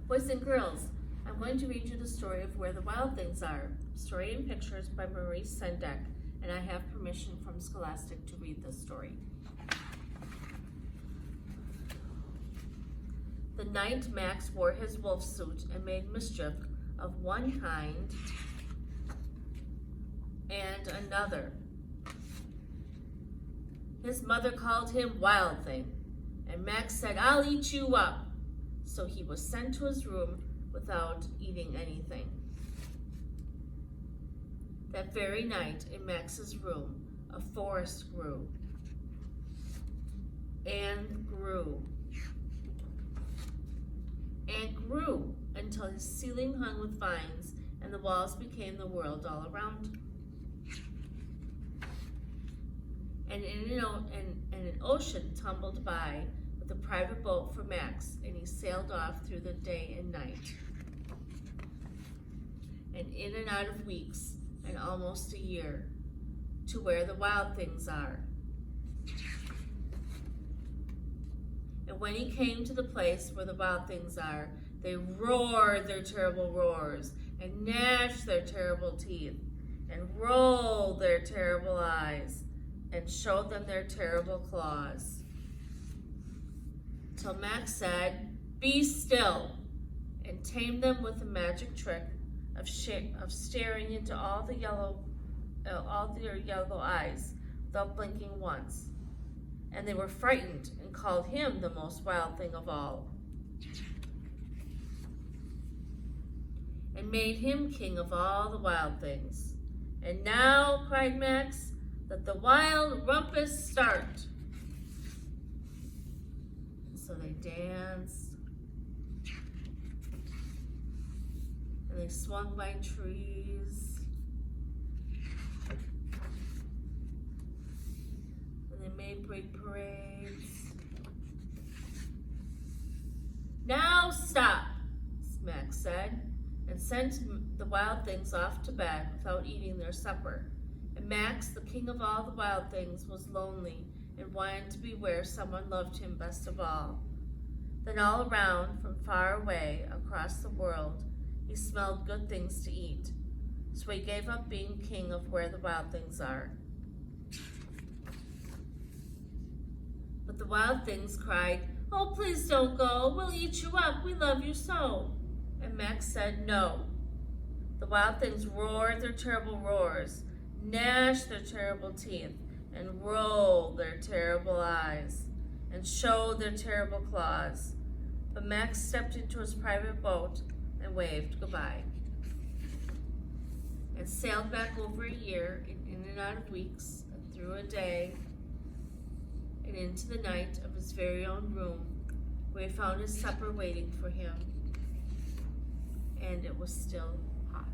Boys and girls, I'm going to read you the story of Where the Wild Things Are, Story and Pictures by Maurice Sendak, and I have permission from Scholastic to read this story. The night Max wore his wolf suit and made mischief of one kind and another. His mother called him Wild Thing, and Max said, "I'll eat you up." So he was sent to his room without eating anything. That very night in Max's room, a forest grew and grew and grew until his ceiling hung with vines and the walls became the world all around. And an ocean tumbled by with a private boat for Max, and he sailed off through the day and night, and in and out of weeks, and almost a year, to where the wild things are. And when he came to the place where the wild things are, they roared their terrible roars, and gnashed their terrible teeth, and rolled their terrible eyes, and showed them their terrible claws. Till Max said, "Be still," and tamed them with the magic trick of staring into all their yellow eyes without blinking once. And they were frightened and called him the most wild thing of all, and made him king of all the wild things. "And now," cried Max, "let the wild rumpus start." And so they danced, and they swung by trees, and they made big parades. "Now stop," Max said, and sent the wild things off to bed without eating their supper. And Max, the king of all the wild things, was lonely and wanted to be where someone loved him best of all. Then all around, from far away, across the world, he smelled good things to eat. So he gave up being king of where the wild things are. But the wild things cried, "Oh, please don't go. We'll eat you up. We love you so." And Max said, "No." The wild things roared their terrible roars, gnashed their terrible teeth, and rolled their terrible eyes, and showed their terrible claws. But Max stepped into his private boat and waved goodbye, and sailed back over a year, in and out of weeks, and through a day, and into the night of his very own room, where he found his supper waiting for him, and it was still hot.